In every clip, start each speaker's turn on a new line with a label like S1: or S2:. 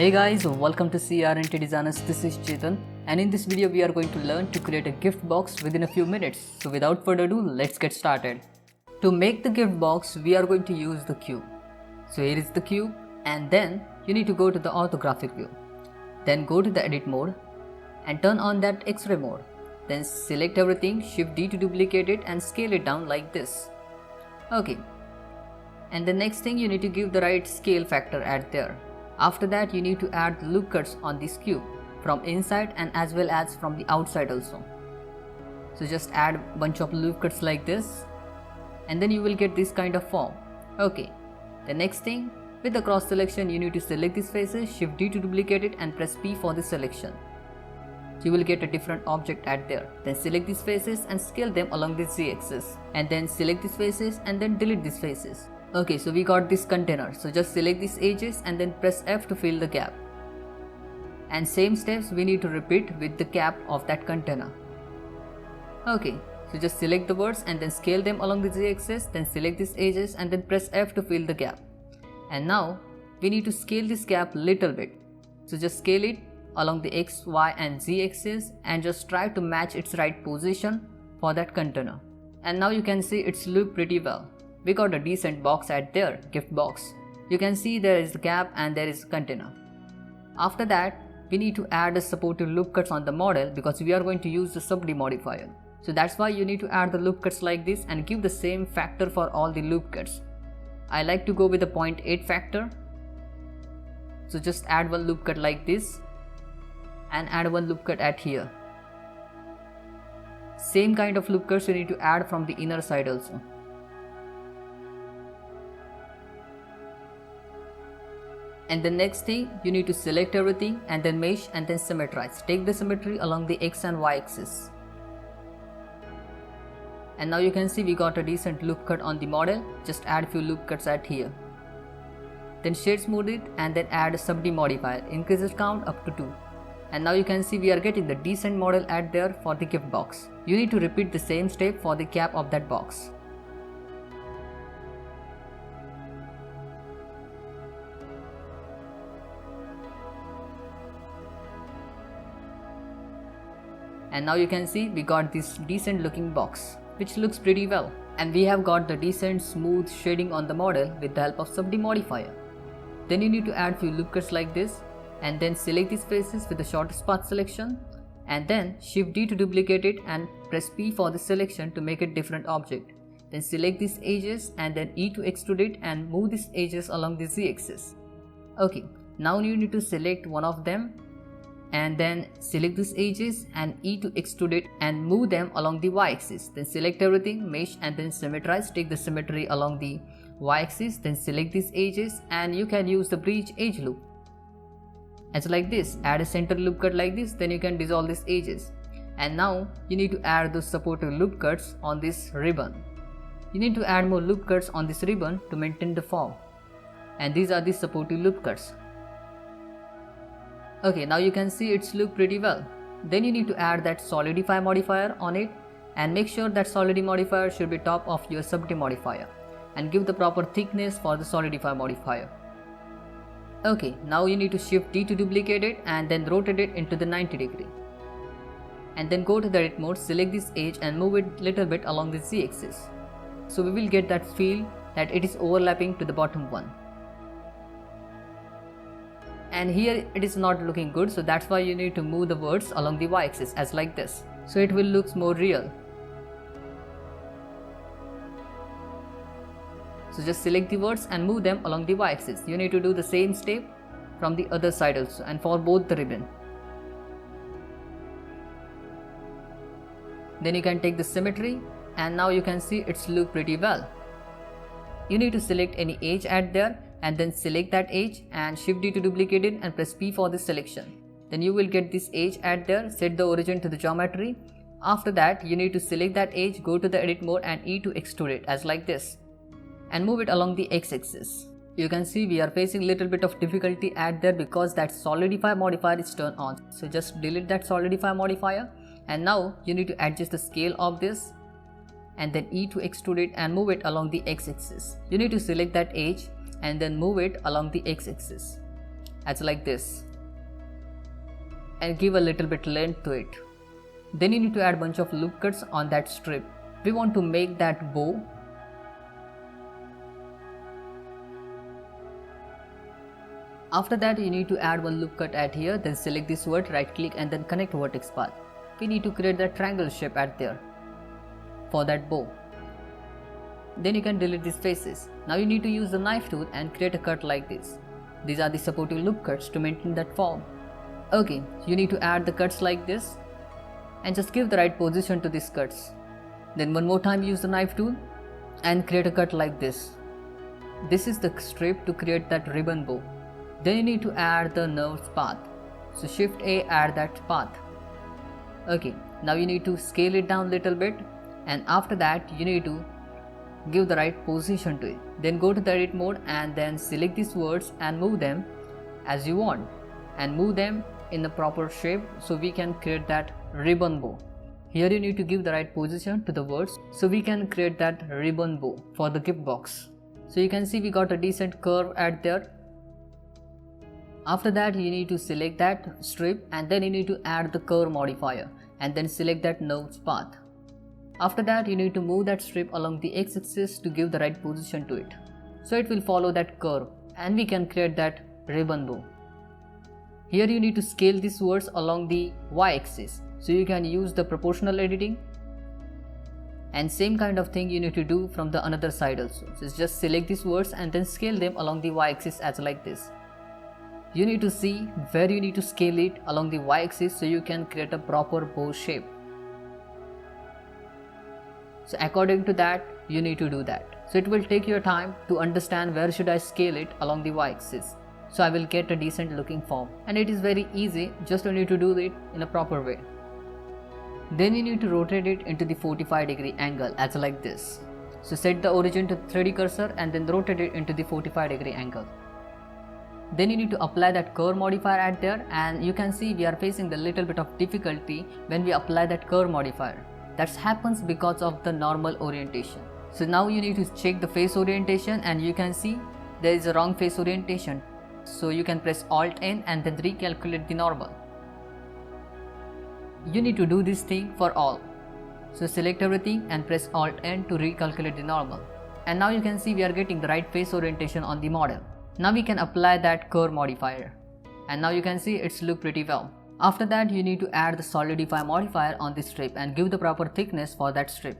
S1: Hey guys, welcome to CRNT Designers. This is Chetan, and in this video we are going to learn to create a gift box within a few minutes. So without further ado, let's get started. To make the gift box, we are going to use the cube. So here is the cube, and then you need to go to the orthographic view. Then go to the edit mode and turn on that X-ray mode. Then select everything, Shift D to duplicate it and scale it down like this. Okay. And the next thing, you need to give the right scale factor at there. After that, you need to add the loop cuts on this cube from inside and as well as from the outside also. So just add a bunch of loop cuts like this, and then you will get this kind of form. Okay. The next thing, with the cross selection, you need to select these faces, Shift D to duplicate it and press P for the selection. So you will get a different object at there. Then select these faces and scale them along the Z-axis, and then select these faces and then delete these faces. Okay, so we got this container, so just select these edges and then press F to fill the gap. And same steps we need to repeat with the cap of that container. Okay, so just select the words and then scale them along the Z-axis, then select these edges and then press F to fill the gap. And now we need to scale this gap little bit. So just scale it along the X, Y and Z axis and just try to match its right position for that container. And now you can see it's looked pretty well. We got a decent box at there, gift box. You can see there is the gap and there is a container. After that, we need to add the supportive loop cuts on the model because we are going to use the subdivision modifier. So that's why you need to add the loop cuts like this and give the same factor for all the loop cuts. I like to go with the 0.8 factor. So just add one loop cut like this and add one loop cut at here. Same kind of loop cuts you need to add from the inner side also. And the next thing, you need to select everything and then mesh and then symmetrize. Take the symmetry along the X and Y axis. And now you can see we got a decent loop cut on the model. Just add few loop cuts at here. Then shade smooth it and then add a subdivision modifier. Increase its count up to 2. And now you can see we are getting the decent model at there for the gift box. You need to repeat the same step for the cap of that box. And now you can see we got this decent looking box, which looks pretty well. And we have got the decent smooth shading on the model with the help of subdivision modifier. Then you need to add few loop cuts like this and then select these faces with the shortest path selection and then Shift D to duplicate it and press P for the selection to make a different object. Then select these edges and then E to extrude it and move these edges along the Z axis. Okay, now you need to select one of them and then select these edges and E to extrude it and move them along the Y axis. Then select everything, mesh and then symmetrize. Take the symmetry along the Y axis, then select these edges and you can use the bridge edge loop. As like this, add a center loop cut like this, then you can dissolve these edges. And now you need to add those supportive loop cuts on this ribbon. You need to add more loop cuts on this ribbon to maintain the form. And these are the supportive loop cuts. Okay, now you can see it's look pretty well. Then you need to add that Solidify modifier on it and make sure that Solidify modifier should be top of your subdivision modifier and give the proper thickness for the Solidify modifier. Okay, now you need to Shift D to duplicate it and then rotate it into the 90 degree. And then go to the edit mode, select this edge and move it little bit along the Z axis. So we will get that feel that it is overlapping to the bottom one. And here it is not looking good, so that's why you need to move the words along the Y axis as like this. So it will look more real. So just select the words and move them along the Y axis. You need to do the same step from the other side also and for both the ribbon. Then you can take the symmetry and now you can see it's look pretty well. You need to select any edge at there and then select that edge and Shift D to duplicate it and press P for this selection. Then you will get this edge at there, set the origin to the geometry. After that, you need to select that edge, go to the edit mode and E to extrude it as like this and move it along the X axis. You can see we are facing little bit of difficulty at there because that Solidify modifier is turned on. So just delete that Solidify modifier and now you need to adjust the scale of this and then E to extrude it and move it along the X axis. You need to select that edge and then move it along the X axis as like this, and give a little bit length to it. Then you need to add a bunch of loop cuts on that strip. We want to make that bow. After that, you need to add one loop cut at here, then select this word, right click and then connect vertex path. We need to create that triangle shape at there for that bow. Then you can delete these faces. Now you need to use the knife tool and create a cut like this. These are the supportive loop cuts to maintain that form. Okay, you need to add the cuts like this and just give the right position to these cuts. Then one more time use the knife tool and create a cut like this. This is the strip to create that ribbon bow. Then you need to add the nerves path. So Shift A, add that path. Okay, now you need to scale it down a little bit, and after that you need to give the right position to it. Then go to the edit mode and then select these words and move them as you want and move them in the proper shape so we can create that ribbon bow. Here you need to give the right position to the words so we can create that ribbon bow for the gift box. So you can see we got a decent curve at there. After that you need to select that strip and then you need to add the curve modifier and then select that nerves path. After that you need to move that strip along the x-axis to give the right position to it. So it will follow that curve and we can create that ribbon bow. Here you need to scale these words along the y-axis. So you can use the proportional editing. And same kind of thing you need to do from the another side also. So just select these words and then scale them along the y-axis as like this. You need to see where you need to scale it along the y-axis so you can create a proper bow shape. So according to that, you need to do that. So it will take your time to understand where should I scale it along the y-axis. So I will get a decent looking form. And it is very easy, just you need to do it in a proper way. Then you need to rotate it into the 45-degree angle as like this. So set the origin to 3D cursor and then rotate it into the 45-degree angle. Then you need to apply that curve modifier at there, and you can see we are facing the little bit of difficulty when we apply that curve modifier. That happens because of the normal orientation. So now you need to check the face orientation and you can see there is a wrong face orientation. So you can press Alt N and then recalculate the normal. You need to do this thing for all. So select everything and press Alt N to recalculate the normal. And now you can see we are getting the right face orientation on the model. Now we can apply that curve modifier. And now you can see it's look pretty well. After that you need to add the Solidify Modifier on this strip and give the proper thickness for that strip.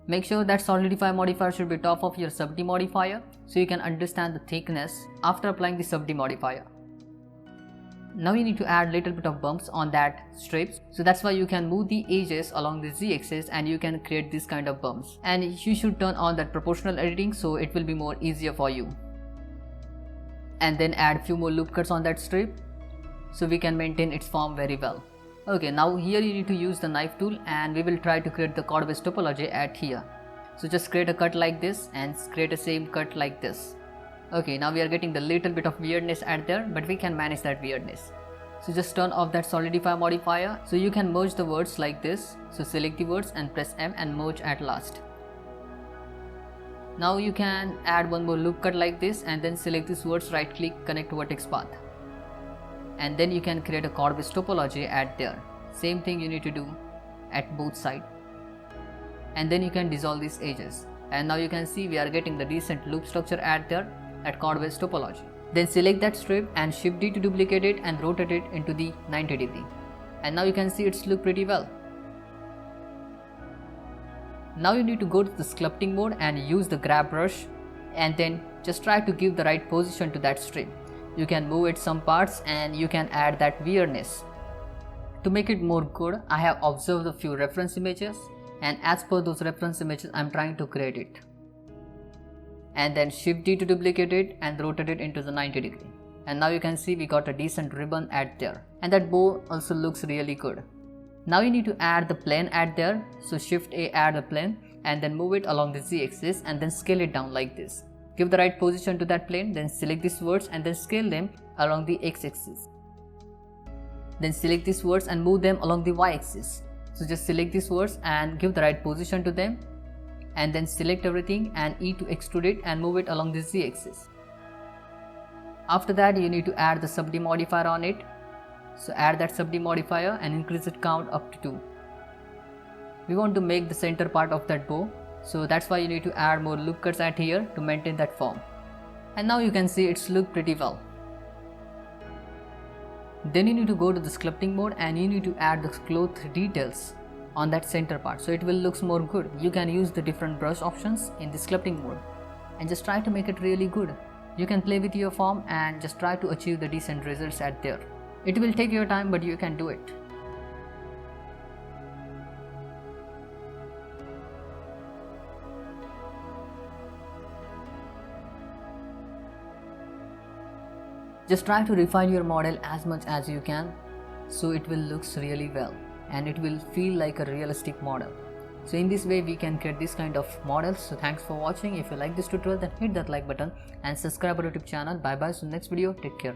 S1: Make sure that Solidify Modifier should be top of your subdivision modifier so you can understand the thickness after applying the subdivision modifier. Now you need to add little bit of bumps on that strips, so that's why you can move the edges along the z-axis and you can create this kind of bumps. And you should turn on that proportional editing so it will be more easier for you. And then add few more loop cuts on that strip so we can maintain its form very well. Okay, now here you need to use the knife tool and we will try to create the Cordless Topology at here. So just create a cut like this and create a same cut like this. Okay, now we are getting the little bit of weirdness at there, but we can manage that weirdness. So just turn off that Solidify Modifier so you can merge the words like this. So select the words and press M and merge at last. Now you can add one more loop cut like this and then select these words, right click, connect vertex path. And then you can create a Cordless Topology at there. Same thing you need to do at both sides. And then you can dissolve these edges. And now you can see we are getting the decent loop structure at there at Cordless Topology. Then select that strip and Shift D to duplicate it and rotate it into the 90 degree. And now you can see it's look pretty well. Now you need to go to the sculpting mode and use the grab brush and then just try to give the right position to that strip. You can move it some parts and you can add that weirdness. To make it more good, I have observed a few reference images, and as per those reference images I am trying to create it. And then Shift D to duplicate it and rotate it into the 90 degree. And now you can see we got a decent ribbon at there, and that bow also looks really good. Now you need to add the plane at there, so Shift A, add the plane and then move it along the z-axis and then scale it down like this. Give the right position to that plane, then select these words and then scale them along the x-axis. Then select these words and move them along the y-axis. So just select these words and give the right position to them, and then select everything and E to extrude it and move it along the z-axis. After that, you need to add the subdivision modifier on it. So add that subdivision modifier and increase its count up to 2. We want to make the center part of that bow, so that's why you need to add more loop cuts at here to maintain that form. And now you can see it's looked pretty well. Then you need to go to the sculpting mode and you need to add the cloth details on that center part, so it will look more good. You can use the different brush options in the sculpting mode and just try to make it really good. You can play with your form and just try to achieve the decent results at there. It will take your time, but you can do it. Just try to refine your model as much as you can, so it will look really well and it will feel like a realistic model. So in this way we can create this kind of models. So thanks for watching. If you like this tutorial, then hit that like button and subscribe our YouTube channel. Bye bye. So next video, take care.